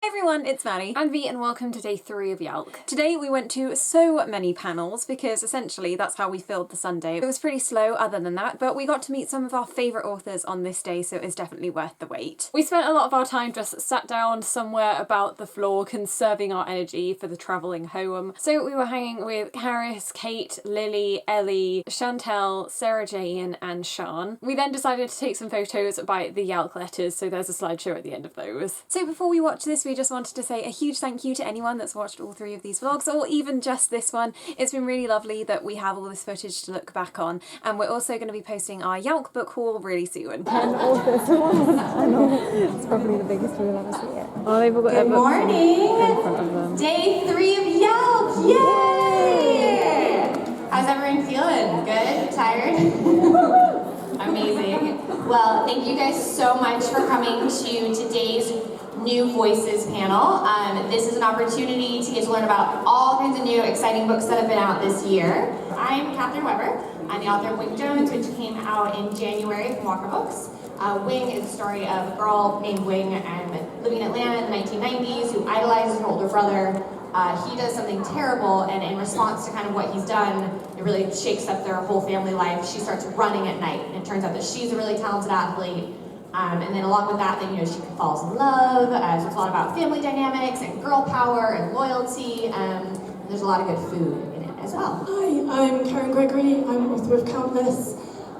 Everyone, it's Maddie and V, and welcome to day 3 of YALC. Today we went to so many panels because essentially that's how we filled the Sunday. It was pretty slow other than that, but we got to meet some of our favourite authors on this day, so it was definitely worth the wait. We spent a lot of our time just sat down somewhere about the floor, conserving our energy for the travelling home. So we were hanging with Carys, Kate, Lily, Ellie, Chantel, Sarah Jane and Sean. We then decided to take some photos by the YALC letters, so there's a slideshow at the end of those. So before we watch this, we just wanted to say a huge thank you to anyone that's watched all 3 of these vlogs, or even just this one. It's been really lovely that we have all this footage to look back on, and we're also going to be posting our YALC book haul really soon. 10 authors. I know. It's probably the biggest we'll ever see it. Oh, they've all got Good morning! In front of them. Day 3 of YALC! Yay! How's everyone feeling? Good? Tired? Amazing. Well, thank you guys so much for coming to today's New Voices panel. This is an opportunity to get to learn about all kinds of new exciting books that have been out this year. I'm Catherine Weber. I'm the author of Wing Jones, which came out in January from Walker Books. Wing is the story of a girl named Wing living in Atlanta in the 1990s who idolizes her older brother. He does something terrible, and in response to kind of what he's done, it really shakes up their whole family life. She starts running at night, and it turns out that she's a really talented athlete. And then along with that, then she falls in love. So it's a lot about family dynamics and girl power and loyalty. And there's a lot of good food in it as well. Hi, I'm Karen Gregory. I'm author of Countless.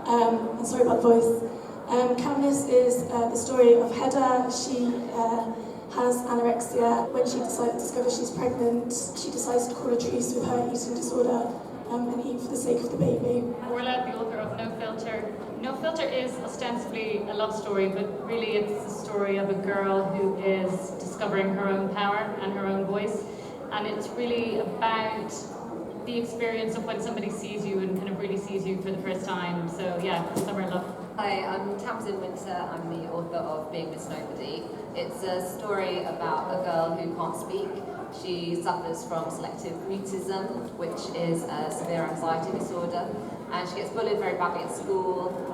I'm sorry about the voice. Countless is the story of Hedda. She has anorexia. When she discovers she's pregnant, she decides to call a truce with her eating disorder and eat for the sake of the baby. Orla, the author of No Filter. No Filter is ostensibly a love story, but really it's the story of a girl who is discovering her own power and her own voice. And it's really about the experience of when somebody sees you and kind of really sees you for the first time. So yeah, summer love. Hi, I'm Tamsin Winter. I'm the author of Being Miss Nobody. It's a story about a girl who can't speak. She suffers from selective mutism, which is a severe anxiety disorder, and she gets bullied very badly at school.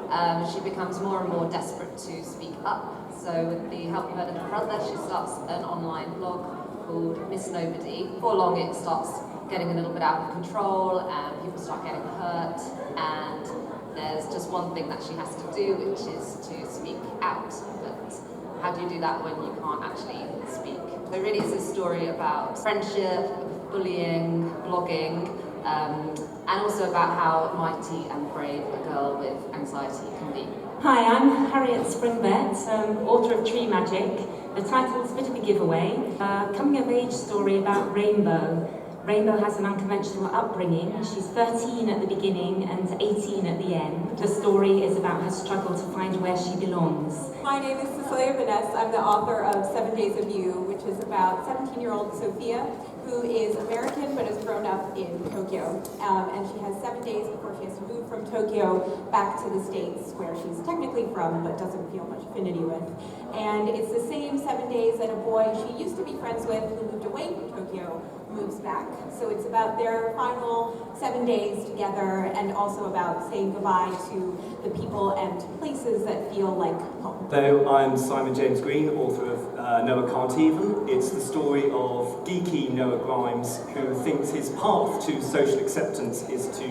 She becomes more and more desperate to speak up. So with the help of her little brother, she starts an online blog called Miss Nobody. Before long it starts getting a little bit out of control and people start getting hurt, and there's just one thing that she has to do, which is to speak out. But how do you do that when you can't actually speak? So really it's a story about friendship, bullying, blogging, and also about how mighty and brave a girl with anxiety can be. Hi, I'm Harriet Springbett, author of Tree Magic. The title's a bit of a giveaway. Coming-of-age story about Rainbow. Rainbow has an unconventional upbringing. She's 13 at the beginning and 18 at the end. The story is about her struggle to find where she belongs. My name is Cecilia Vaness. I'm the author of 7 Days of You, which is about 17-year-old Sophia, who is American but has grown up in Tokyo. And she has 7 days before she has to move from Tokyo back to the States, where she's technically from but doesn't feel much affinity with. And it's the same 7 days that a boy she used to be friends with, who moved away from Tokyo, moves back. So it's about their final 7 days together, and also about saying goodbye to the people and places that feel like home. So I'm Simon James Green, author of Noah Can't Even. It's the story of geeky Noah Grimes, who thinks his path to social acceptance is to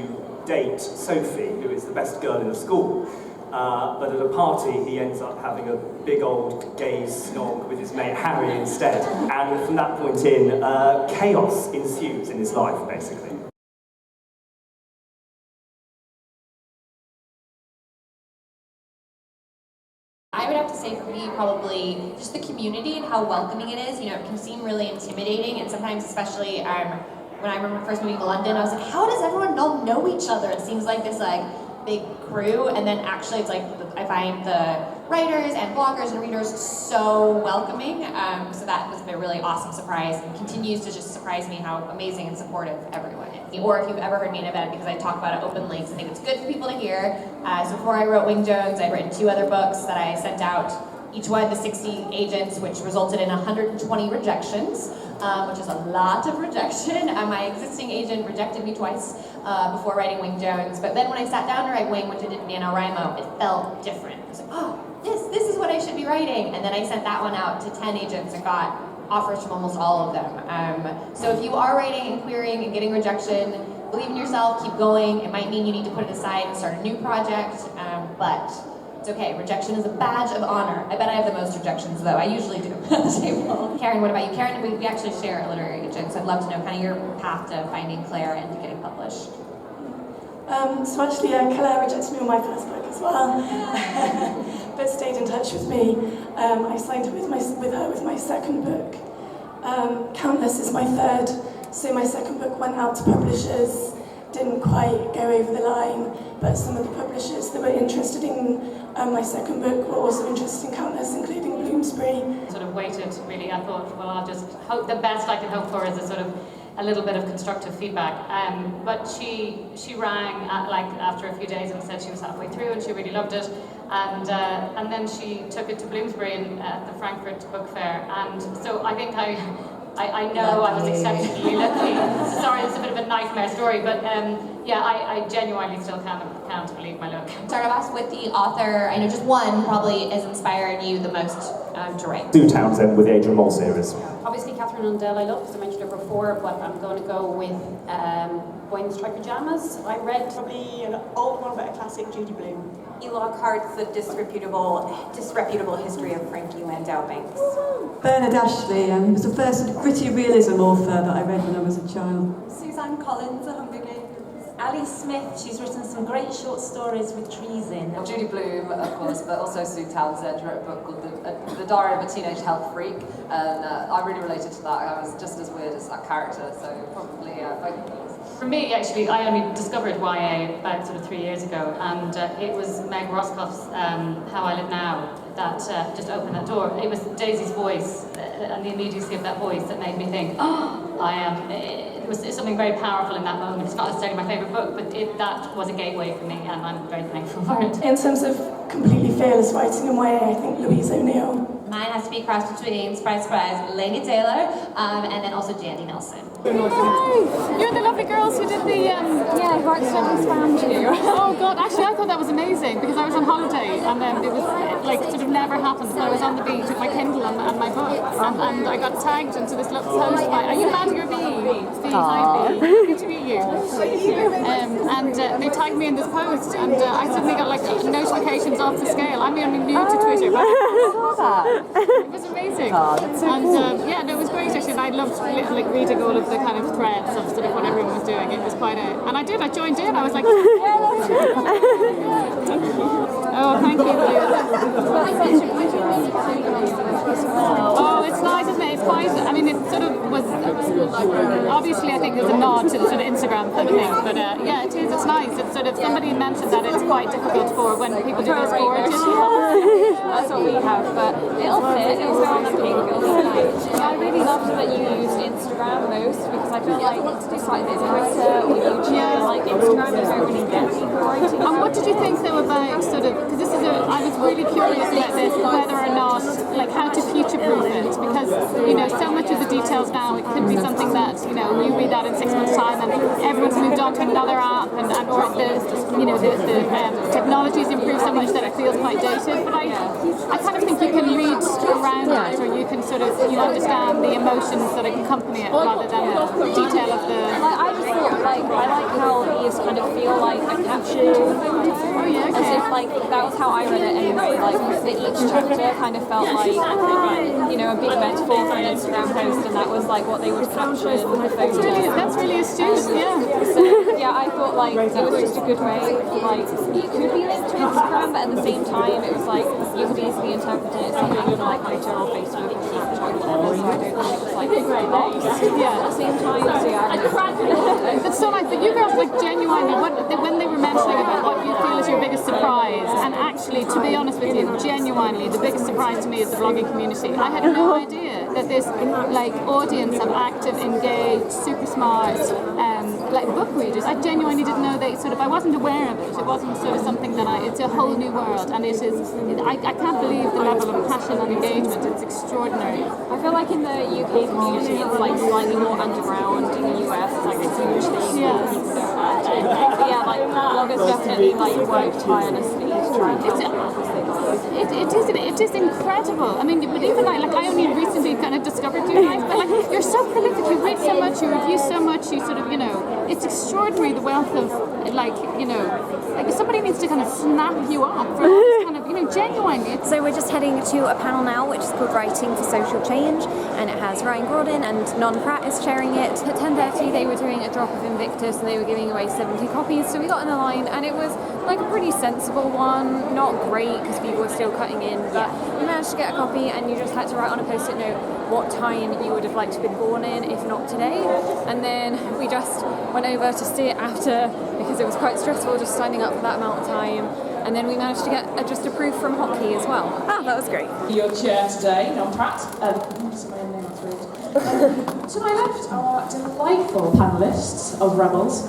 date Sophie, who is the best girl in the school. But at a party, he ends up having a big old gay snog with his mate Harry instead. And from that point in, chaos ensues in his life, basically. I would have to say for me, probably just the community and how welcoming it is. It can seem really intimidating, and sometimes, especially when I remember first moving to London, I was like, how does everyone all know each other? It seems like this big crew, and then actually it's I find the writers and bloggers and readers so welcoming. So that was a really awesome surprise, and continues to just surprise me how amazing and supportive everyone is. Or if you've ever heard me in an event, because I talk about it openly, because I think it's good for people to hear. So before I wrote Wing Jones, I'd written 2 other books that I sent out, each one to 60 agents, which resulted in 120 rejections, which is a lot of rejection. My existing agent rejected me twice before writing Wing Jones, but then when I sat down to write Wing, which I did in NaNoWriMo, it felt different. I was like, oh, this is what I should be writing. And then I sent that one out to 10 agents and got offers from almost all of them. So if you are writing and querying and getting rejection, believe in yourself, keep going. It might mean you need to put it aside and start a new project, but it's okay. Rejection is a badge of honor. I bet I have the most rejections, though. I usually do at the table. Karen, what about you? Karen, we actually share a literary agent, so I'd love to know kind of your path to finding Claire and to getting published. So actually, Claire rejected me on my first book as well, but stayed in touch with me. I signed with her with my second book. Countless is my third, so my second book went out to publishers, didn't quite go over the line, but some of the publishers that were interested in my second book were also interested in Countless, including Bloomsbury. Sort of waited, really. I thought, well, I'll just hope the best I can hope for is a sort of a little bit of constructive feedback. But she rang after a few days and said she was halfway through and she really loved it. And then she took it to Bloomsbury at the Frankfurt Book Fair. And so I think I know I was exceptionally lucky. Sorry, it's a bit of a nightmare story, but yeah, I genuinely still can't believe my luck. Start off with the author. I know just one probably has inspired you the most to write. Sue Townsend with the Adrian Mole series. Obviously Catherine Undell I love, because I mentioned her before, but I'm going to go with Boy in the Striped Pyjamas. I read probably an old one, but a classic, Judy Blume. E. Lockhart's The Disreputable History of Frankie Landau Banks. Bernard Ashley, he was the first gritty realism author that I read when I was a child. Suzanne Collins, The Hunger Games. Ali Smith, she's written some great short stories with trees in. Judy Blume, of course, but also Sue Townsend wrote a book called The Diary of a Teenage Health Freak, and I really related to that. I was just as weird as that character, so probably both of those. For me, actually, I only discovered YA about sort of 3 years ago, and it was Meg Roscoff's How I Live Now that just opened that door. It was Daisy's voice and the immediacy of that voice that made me think, oh, I am. It was something very powerful in that moment. It's not necessarily my favourite book, but that was a gateway for me, and I'm very thankful for it. In terms of completely fearless writing in YA, I think Louise O'Neill. Mine has to be a cross between, surprise, surprise, Laini Taylor, and then also Jandy Nelson. You're the lovely girls who did the yeah, who accidentally spammed you. Oh god, actually I thought that was amazing because I was on holiday and it was like sort of never happened. So I was on the beach with my Kindle and my book and I got tagged into this little post by, are you Maddie or Bee? Hi Bee, good to meet you. And they tagged me in this post and I suddenly got like notifications off the scale. I'm only new to Twitter, but I saw that. It was amazing. And yeah, no, it was great actually, and I loved like reading all of the kind of threads of sort of what everyone was doing. It was quite a, and I joined in. I was like, yeah, that's true. Oh, thank you. Oh, it's nice, isn't it? It's quite, I mean, it sort of was, obviously I think there's a nod to the sort of Instagram kind of thing, but yeah, it is, it's nice. It's sort of, somebody mentioned that it's quite difficult for when people do those gorgeous. That's what we have, but it'll fit, it'll go on the pink, it'll be nice. I really loved that you used Instagram most, because I felt like it's quite a bit Twitter or YouTube, like Instagram you don't really get people writing. And what did you think though about sort of, because this is I was really curious about this, whether or not, like how to future-proof it, because, you know, so much of the details now, it could be something that, you know, you read that in 6 months' time and everyone's moved on to another app and or the you know, the technology's improved so much that it feels quite dated, but I kind of think you can read around it, or you can sort of, you understand the emotions that accompany it rather than the detail of the... I just thought, like, I like how these kind of feel like a caption. Oh yeah, okay. As if, like, that was how I read it anyway, like, that each chapter kind of felt like, you know, a big metaphor for an Instagram post, and that was, like, what they would caption the photos. That's really astute, yeah. So, yeah, I thought, like, it was just a good way, like, it could be linked to Instagram, but at the same time, it was like, you could easily interpret it as something on, like, Twitter or Facebook or Snapchat or whatever, so I don't think it was, like, very nice. Yeah. At the same time, so yeah. It's so nice, but you girls, like, genuinely, when they were mentioning about what you feel is your biggest surprise, and actually, to be honest with you, genuinely, the biggest surprise to me is the blogging community. I had no idea that this, like, audience of active, engaged, super smart, like, book readers. I genuinely didn't know they sort of, I wasn't aware of it. It wasn't sort of something that it's a whole new world, and it is, I can't believe the level of passion and engagement. It's extraordinary. I feel like in the UK community, it's like slightly more underground. In the US, it's like a huge thing. Yeah. But yeah, like, bloggers definitely like work tirelessly to It is incredible. I mean, but even like I only recently kind of discovered you guys, but like you're so prolific. You read so much, you review so much. You sort of, you know, it's extraordinary the wealth of like, you know, like somebody needs to kind of snap you up for this kind of, you know, genuinely. So we're just heading to a panel now, which is called Writing for Social Change, and it has Ryan Gordon and Non Pratt is chairing it. At 10:30 they were doing a drop of Invictus and they were giving away 70 copies. So we got in the line and it was like a pretty sensible one, not great because people were still cutting in, but we managed to get a copy and you just had to write on a post-it note what time you would have liked to have been born in, if not today. And then we just went over to see it after because it was quite stressful just signing up for that amount of time. And then we managed to get just a proof from Hockey as well. That was great. Your chair today, Non Pratt. To my left are delightful panellists of Rebels.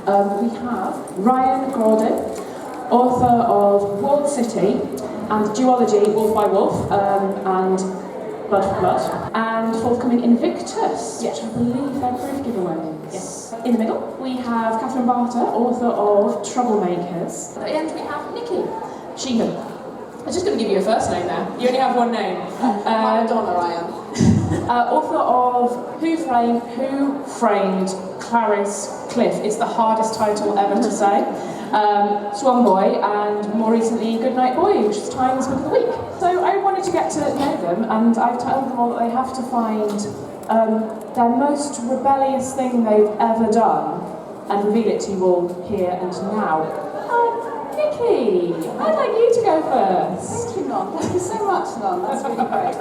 We have Ryan Gordon, author of Walled City and Duology, Wolf by Wolf, and Blood for Blood, and forthcoming Invictus, which I believe they're proof giveaways. Yes. In the middle, we have Catherine Barter, author of Troublemakers. At the end, we have Nikki Sheehan. I'm just going to give you a first name there. You only have one name. Madonna, I am. Author of Who Framed Carys Cliff. It's the hardest title ever to say. Swan Boy, and more recently Goodnight Boy, which is Times Book of the Week. So I wanted to get to know them, and I've told them all that they have to find their most rebellious thing they've ever done and reveal it to you all here and now. Nikki, I'd like you to go first. Thank you, Non. Thank you so much, Non. That's really great.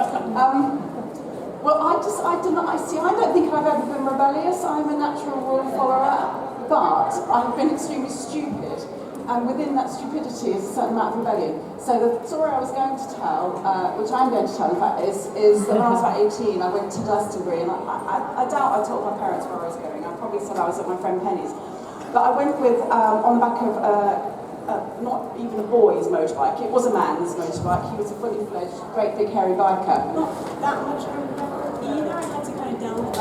Well, I don't think I've ever been rebellious. I'm a natural rule follower, but I've been extremely stupid. And within that stupidity is a certain amount of rebellion. So the story I was going to tell, which I'm going to tell in fact, is that when I was about 18, I went to Glastonbury, and I doubt I told my parents where I was going. I probably said I was at my friend Penny's. But I went with, on the back of not even a boy's motorbike, it was a man's motorbike. He was a fully fledged, great big hairy biker. Not that much I remember either. I had to kind of delve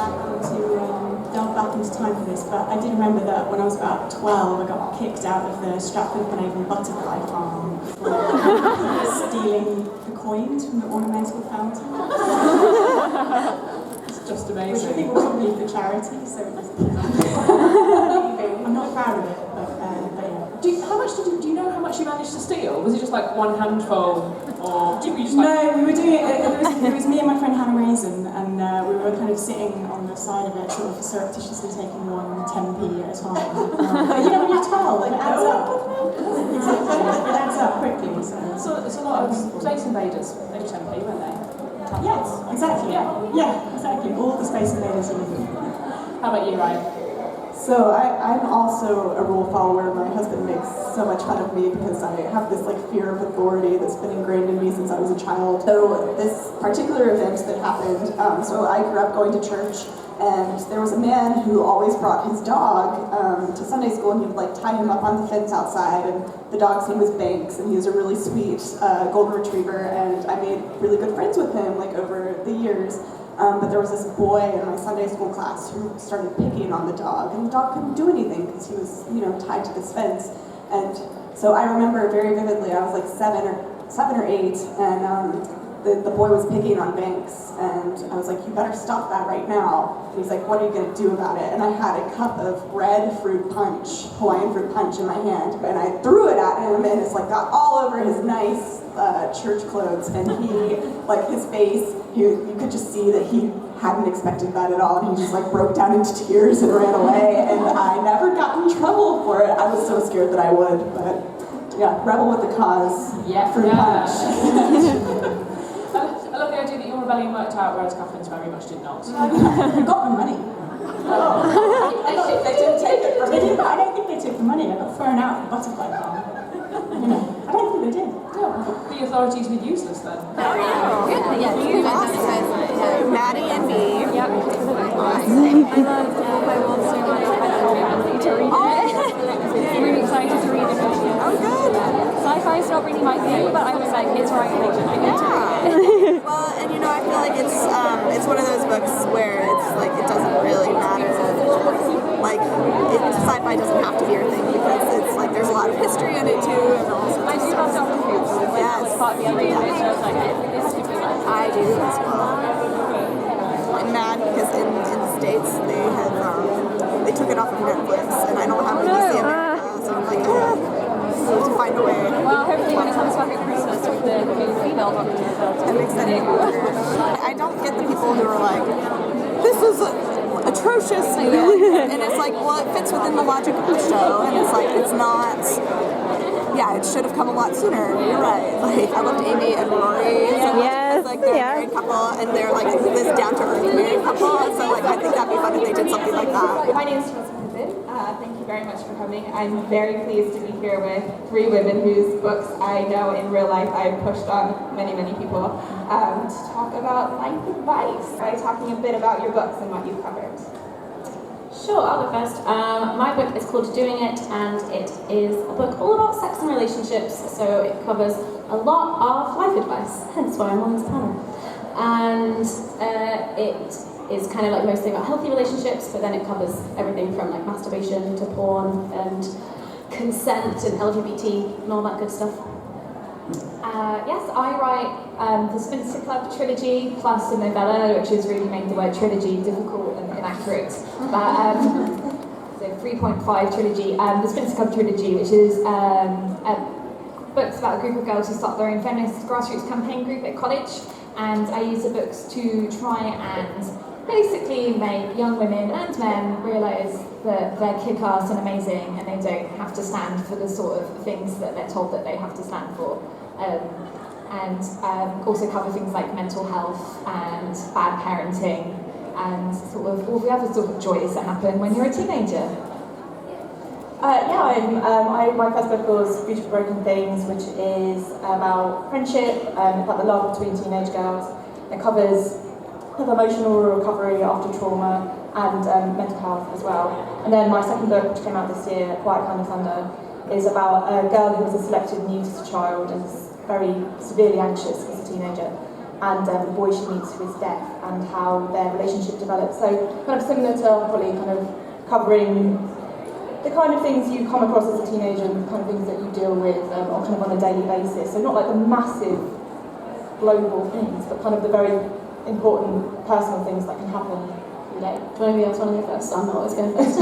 back into time for this, but I did remember that when I was about 12, I got kicked out of the Stratford-upon-Avon butterfly farm for stealing the coins from the ornamental fountain. It's just amazing. Which I think was probably for charity, so it was I'm not proud of it, but yeah. Do you know how much you managed to steal? Was it just like one handful, or did you just like... No, we were doing it. It was me and my friend Hannah Raisin, and we were kind of sitting on the side of it, sort of surreptitiously taking 1 10p at a time. But you know, when you're 12, it adds up. Exactly, it adds up quickly. So it's a lot of Space Invaders. They were 10p, weren't they? Yes, exactly. Yeah, exactly. All the Space Invaders are with. How about you, Ryan? So I'm also a rule follower. My husband makes so much fun of me because I have this like fear of authority that's been ingrained in me since I was a child. So this particular event that happened, so I grew up going to church, and there was a man who always brought his dog to Sunday school, and he would like tie him up on the fence outside, and the dog's name was Banks, and he was a really sweet golden retriever, and I made really good friends with him like over the years. But there was this boy in my Sunday school class who started picking on the dog, and the dog couldn't do anything because he was, tied to this fence. And so I remember very vividly, I was like 7 or 8, and the boy was picking on Banks, and I was like, you better stop that right now. And he's like, what are you going to do about it? And I had a cup of red fruit punch, Hawaiian fruit punch in my hand, and I threw it at him, and it's like got all over his nice church clothes, and he, like his face, you could just see that he hadn't expected that at all, and he just like broke down into tears and ran away, and I never got in trouble for it. I was so scared that I would, but yeah, rebel with the cause, fruit punch. I love the idea that your rebellion worked out, whereas Catherine's very much did not. I got my money. They didn't take it from me. I don't think they took the money. I got thrown out of the butterfly farm. I don't think they did. The authorities were useless then. Maddie and me. Yep. I love my Wolf so much. I can't wait to read it. I'm really excited to read it. Oh, good. Sci-fi is not really my thing, but I was like, it's right. I need to read it. Well, and I feel like it's one of those books where it's like it doesn't really matter. Like sci-fi doesn't have to be your thing because it's like there's a lot of history in it too, and also I just love part of the other image, and I was like, it has to be like I do as well. I'm mad because in the States they took it off of Netflix, and I don't have a PC America, so I'm like, need to find a way. Well, hopefully when it comes back at Christmas, the female Doctor. I'm excited. I don't get the people who are like, this is atrocious, and it's like, well, it fits within the logic of the show, and it's like, it's not. Yeah, it should have come a lot sooner. You're right. Like, I loved Amy and Rory. Yes. Like, they're a married couple, and they're like this down-to-earth married couple. So like, I think that'd be fun if they did something like that. My name is Chelsea Pippin. Thank you very much for coming. I'm very pleased to be here with 3 women whose books I know in real life I've pushed on many people to talk about life advice by talking a bit about your books and what you've covered. Sure, I'll go first. My book is called Doing It, and it is a book all about sex and relationships, so it covers a lot of life advice, hence why I'm on this panel. And it is kind of like mostly about healthy relationships, but then it covers everything from like masturbation to porn and consent and LGBT and all that good stuff. Yes, I write the Spinster Club trilogy plus a novella, which has really made the word trilogy difficult and inaccurate. But so 3.5 trilogy, the Spinster Club trilogy, which is books about a group of girls who start their own feminist grassroots campaign group at college, and I use the books to try and basically make young women and men realise that they're kick-ass and amazing, and they don't have to stand for the sort of things that they're told that they have to stand for. And also cover things like mental health and bad parenting and sort of all the other sort of joys that happen when you're a teenager. My first book was Beautiful Broken Things, which is about friendship, about the love between teenage girls. It covers emotional recovery after trauma and mental health as well. And then my second book, which came out this year, Quiet Kind of Thunder, is about a girl who was a selective needs child and is very severely anxious as a teenager, and the boy she meets who is deaf and how their relationship develops. So kind of similar to Holly, kind of covering the kind of things you come across as a teenager and the kind of things that you deal with kind of on a daily basis. So not like the massive global things, but kind of the very important personal things that can happen every day. Do anybody else want to go first? I'm not always going first.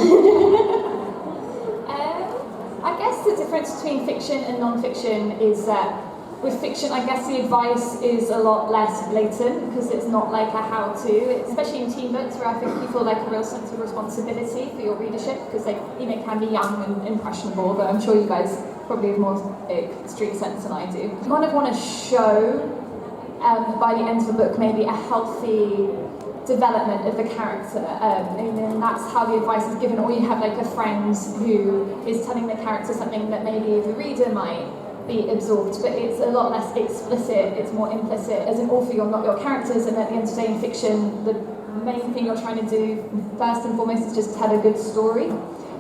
I guess the difference between fiction and non-fiction is that with fiction, I guess the advice is a lot less blatant because it's not like a how-to, especially in teen books where I think you feel like a real sense of responsibility for your readership because they can be young and impressionable, but I'm sure you guys probably have more street sense than I do. You kind of want to show by the end of the book maybe a healthy development of the character, and that's how the advice is given, or you have like a friend who is telling the character something that maybe the reader might be absorbed, but it's a lot less explicit, it's more implicit. As an author, you're not your characters, and at the end of the day in fiction, the main thing you're trying to do first and foremost is just tell a good story.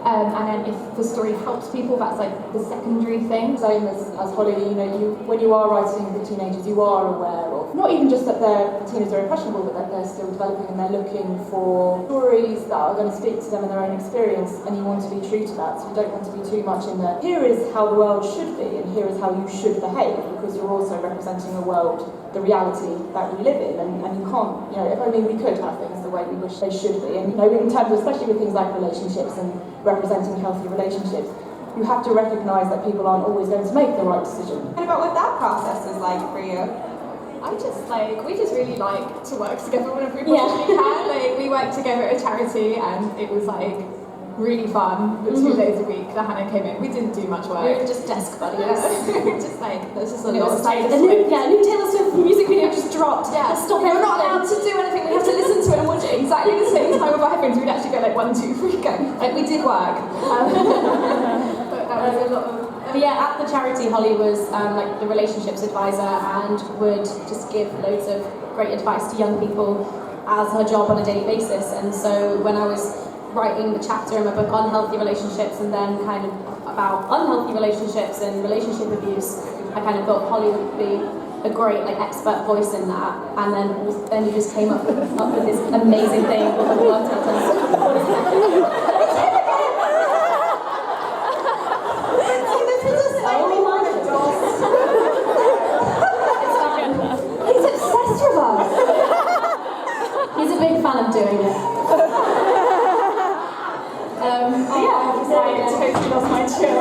And then if the story helps people, that's like the secondary thing. Same as Holly, when you are writing for teenagers, you are aware of, not even just that teenagers are impressionable, but that they're still developing and they're looking for stories that are going to speak to them in their own experience, and you want to be true to that. So you don't want to be too much in the, here is how the world should be, and here is how you should behave, because you're also representing a world, the reality that we live in, and you can't, we could have things the way we wish they should be. And in terms of, especially with things like relationships and representing healthy relationships, you have to recognise that people aren't always going to make the right decision. And about what that process is like for you? We just really like to work together whenever we possibly can. We worked together at a charity and it was really fun. The 2 days a week that Hannah came in, we didn't do much work. We were just desk buddies. We were just there's just a it lot was of like, new Taylor Swift music video just dropped. Yeah, stop we're not allowed to do anything, we have to listen to it and watch it exactly the same time with our headphones. We'd actually go 1, 2, 3, go. We did work. But that was a lot of... But yeah, at the charity, Holly was the relationships advisor and would just give loads of great advice to young people as her job on a daily basis. And so when I was writing the chapter in my book on healthy relationships and then kind of about unhealthy relationships and relationship abuse, I kind of thought Holly would be a great expert voice in that. And then you just came up with this amazing thing called the One Telltale. doing it. I totally lost my chill.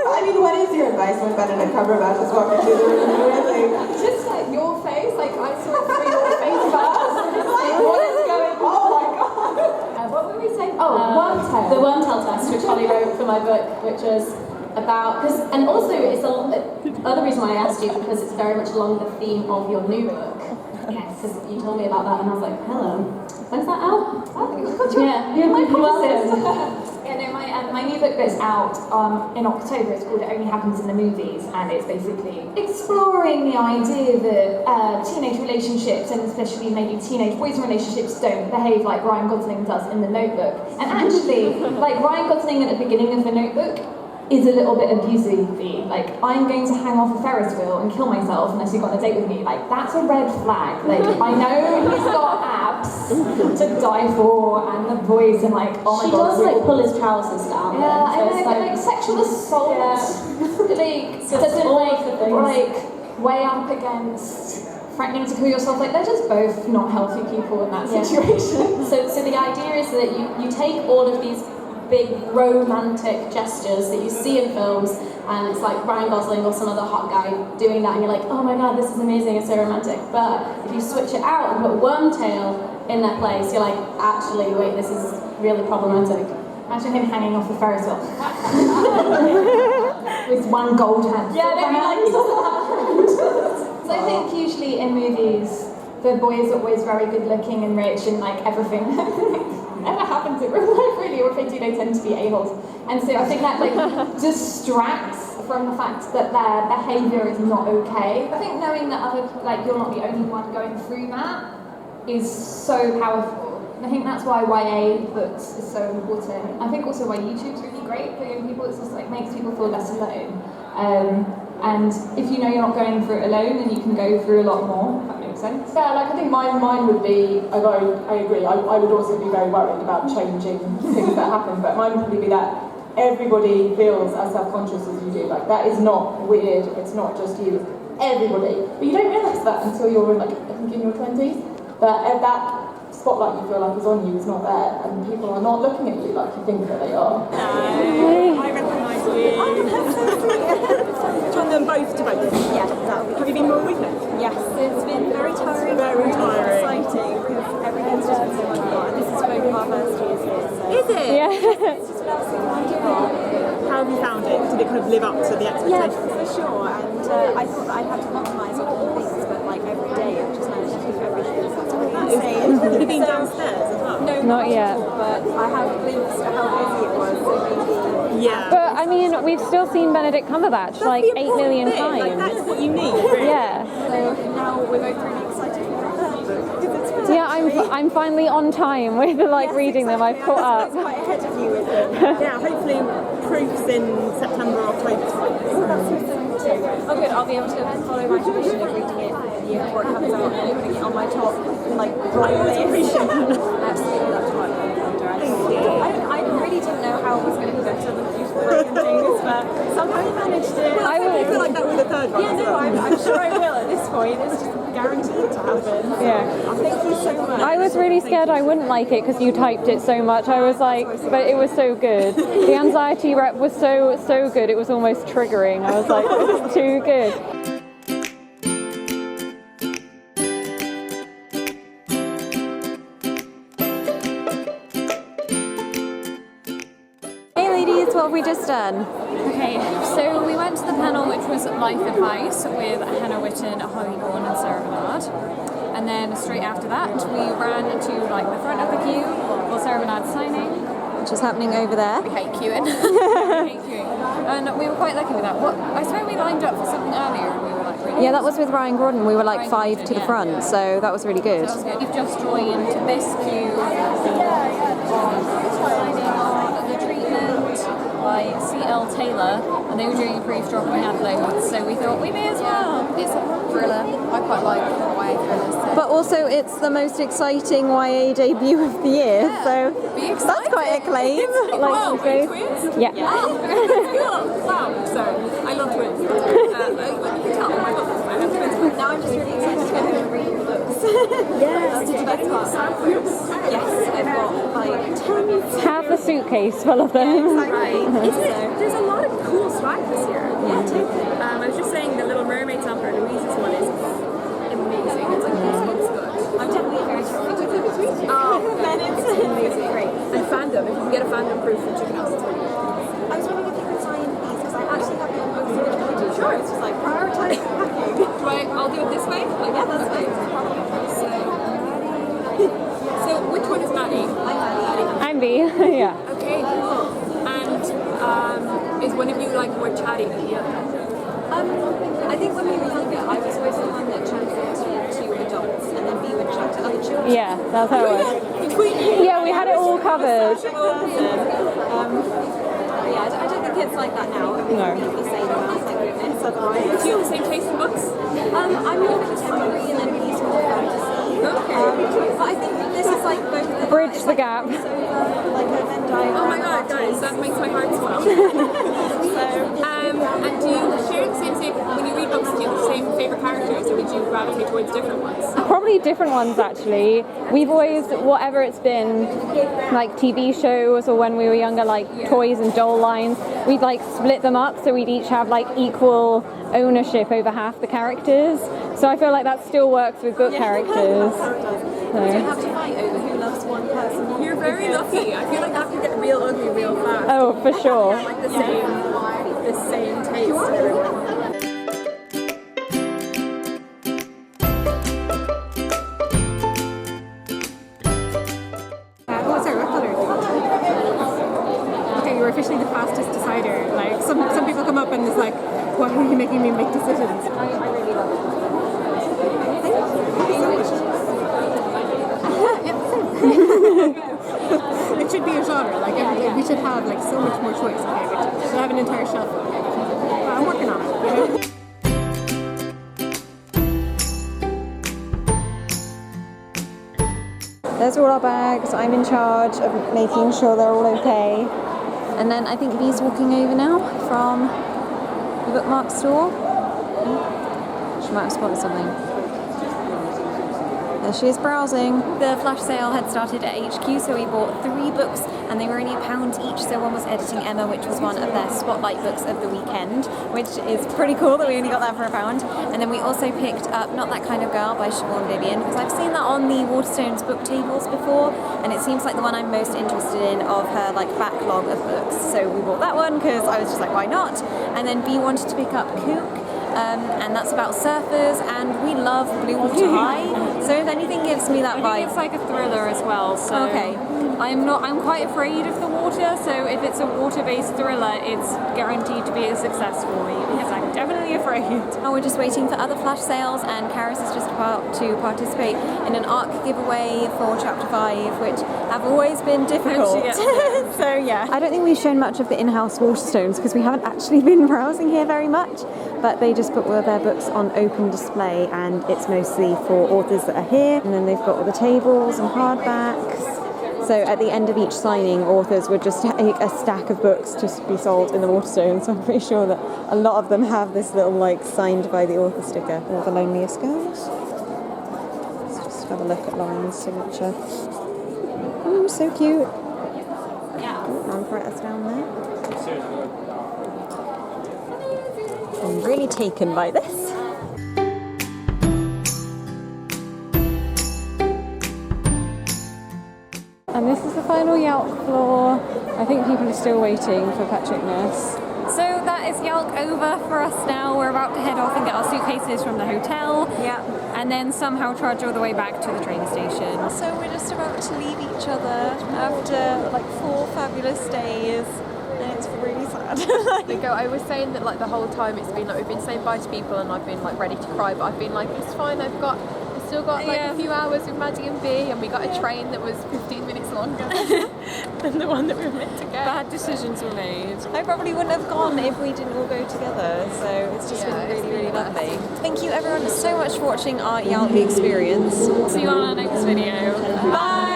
I mean, what is your advice when Benedict Cumberbatch is walking through the room? Just like your face, like I saw it through your face first. Like, what is going on? Oh my god. What were we saying? Wormtail. The Wormtail test, which Holly wrote for my book, which was about, and also it's other reason why I asked you, because it's very much along the theme of your new book. Yes. Because you told me about that and I was like, hello. When's that out? My publicist. Yeah, no, my new book that's out in October. It's called It Only Happens in the Movies, and it's basically exploring the idea that teenage relationships, and especially maybe teenage boys in relationships, don't behave like Ryan Gosling does in The Notebook. And actually, like Ryan Gosling at the beginning of The Notebook is a little bit abusive. Like, I'm going to hang off a Ferris wheel and kill myself unless you go on a date with me. Like, that's a red flag. Like, I know he's got abs to die for and the voice and like, oh my god. She does like pull his trousers down. Yeah, and then like sexual assault. Like, doesn't like weigh up against threatening to kill yourself. Like, they're just both not healthy people in that situation. So the idea is that you take all of these big romantic gestures that you see in films, and it's like Ryan Gosling or some other hot guy doing that, and you're like, oh my god, this is amazing, it's so romantic. But if you switch it out and put Wormtail in that place, you're like, actually, wait, this is really problematic. Imagine him hanging off a Ferris wheel with one gold hand. Yeah, so I think usually in movies, the boy is always very good looking and rich and like everything. Never happens in real life really, or if they do, they tend to be a-holes. And so I think that like distracts from the fact that their behaviour is not okay. I think knowing that you're not the only one going through that is so powerful. And I think that's why YA books is so important. I think also why YouTube's really great for young people. It's just like makes people feel less alone. And if you know you're not going through it alone, then you can go through a lot more, if that makes sense. Yeah, like I think mine would be, although I agree, I would also be very worried about changing things that happen, but mine would probably be that everybody feels as self-conscious as you do. Like, that is not weird, it's not just you, it's everybody. But you don't realise that until you're in, like, I think in your 20s, that spotlight you feel like is on you is not there, and people are not looking at you like you think that they are. I recognise you. Oh, that's so sweet. Do you want them both to vote? Yeah. Have you been more with it? Yes. It's been very tiring. Very tiring. Exciting because everything's just been so much fun. This is both our first years here. So. Is it? Yeah. It's just absolutely wonderful. How have you found it? Did it kind of live up to the expectations? Yeah, for sure. And I thought that I'd have to compromise on all things, but like every day I've just managed to do everything. So that's really insane. Have you been downstairs as well? No, not yet. But I have glimpsed at how busy it was. So maybe. Yeah. But I mean, we've still seen Benedict Cumberbatch like 8 million times. Like, that's what you need, really. Yeah. So now we're both really excited for our book. Yeah, I'm finally on time with like reading them. I've caught up. Quite ahead of you with them. Yeah, hopefully proofs in September or October time. Oh good, I'll be able to follow my tradition of reading it the year before it comes out and putting it on my top, like, I always appreciate that. Absolutely, that's what I really didn't know how it was going to be better than Beautiful Broken Things, but somehow you managed it. Well, I feel like that with the third one. Yeah, no, I'm sure I will at this point. It's just guaranteed to happen. Yeah. Thank you so much. I was really scared I wouldn't like it because you typed it so much. I was like, but it was so good. The anxiety rep was so good. It was almost triggering. I was like, this is too good. What have we just done? Okay, so we went to the panel which was Life Advice with Hannah Witten, Holly Vaughan and Sarah Bernard. And then straight after that we ran to like the front of the queue for Sarah Bernard's signing. Which is happening over there. We hate queuing. We hate queuing. And we were quite lucky with that. I swear we lined up for something earlier and we were like really... Yeah, that was with Ryan Gordon. We were like 5 to the front, so that was really good. That was good. We've just joined this queue signing on The Treatment by C.L. Taylor, and they were doing a brief drop and we had loads, so we thought we may as well. It's a thriller. I quite like YA thrillers. So. But also it's the most exciting YA debut of the year, so that's quite acclaimed. Wow, twins? Yeah. Cool. Wow, so I love twins. You can tell, oh my god, I have twins. Now I'm just really excited to go home and read the books. Yes, did you get any samples? Yes, I've got like tons. Half a suitcase full of them. Right. There's a lot of cool swag this year. Yeah, totally. I was just saying the Little Mermaid sample, Louise's one is amazing. It's like looks good. I'm definitely very sure. Oh, then it's amazing. Great. And fandom, if you can get a fandom proof from Chicken House, it's really good. I was wondering if you could sign these because I actually have little books which I do. Sure. It's just like prioritize packing. I'll do it this way? Like, yeah, that's okay. So which one is Maddie? I'm Maddie. I'm B, yeah. Okay, cool. And is one of you like more chatty than the other? I think when we were younger, I was always the one that chatted to adults, and then B would chat to other children. Yeah, that's how it was. Yeah, we had it all covered. Yeah, I don't think it's like that now. I mean, people say that I was like, goodness, otherwise. Do you have the same taste in books? I'm more contemporary and then B's more fantasy. Okay. But I think this is like both. Bridge the gap. Like a Venn diagram. Oh my god, guys, that makes my heart swell. And do you share the same when you read books? Do you have the same favourite characters, or would you gravitate towards different ones? Probably different ones actually. We've always, whatever it's been, like TV shows or when we were younger, like toys and doll lines, we'd like split them up so we'd each have like equal ownership over half the characters. So I feel like that still works with book characters. So. You have to fight over who loves one person. You're very lucky. I feel like that can get real ugly real fast. Oh, for sure. Like the same taste. What's our rep letter? Okay, you're officially the fastest decider. Like some people come up and it's like, why are you making me make decisions? I really love it. It should be a genre. Like we should have like so much more choice. Okay, we should have an entire shelf. Well, I'm working on it. You know? There's all our bags. I'm in charge of making sure they're all okay. And then I think Bee's walking over now from the bookmark store. She might have spotted something. There she is browsing. The flash sale had started at HQ, so we bought 3 books and they were only £1 each. So one was Editing Emma, which was one of their spotlight books of the weekend, which is pretty cool that we only got that for £1. And then we also picked up Not That Kind of Girl by Siobhan Vivian, because I've seen that on the Waterstones book tables before, and it seems like the one I'm most interested in of her like backlog of books. So we bought that one because I was just like, why not? And then B wanted to pick up Kook. And that's about surfers, and we love Blue Water High. So if anything gives me that vibe. I think it's like a thriller as well. So okay. I'm quite afraid of the water. So if it's a water-based thriller, it's guaranteed to be a success for me because I'm definitely afraid. Oh, we're just waiting for other flash sales, and Carys is just about to participate in an ARC giveaway for Chapter 5, which have always been difficult. So yeah. I don't think we've shown much of the in-house Waterstones because we haven't actually been browsing here very much. But they just put all of their books on open display, and it's mostly for authors that are here. And then they've got all the tables and hardbacks. So at the end of each signing, authors would just take a stack of books to be sold in the Waterstones. So I'm pretty sure that a lot of them have this little like signed by the author sticker. All the Loneliest Girls. Let's just have a look at Lauren's signature. Ooh, so cute. Manfretta's down there. I'm really taken by this. And this is the final YALC floor. I think people are still waiting for Patrick Nurse. So that is YALC over for us now. We're about to head off and get our suitcases from the hotel. Yeah. And then somehow trudge all the way back to the train station. So we're just about to leave each other after like 4 fabulous days. And it's really sad. I was saying that like the whole time it's been like we've been saying bye to people and I've been like ready to cry, but I've been like, it's fine, we've still got like a few hours with Maddie and B, and we got a train that was 15 minutes longer than the one that we were meant to get. Bad decisions were made. I probably wouldn't have gone if we didn't all go together, so it's just been really, really lovely. Thank you everyone so much for watching our YALC experience. See you on our next video. Bye!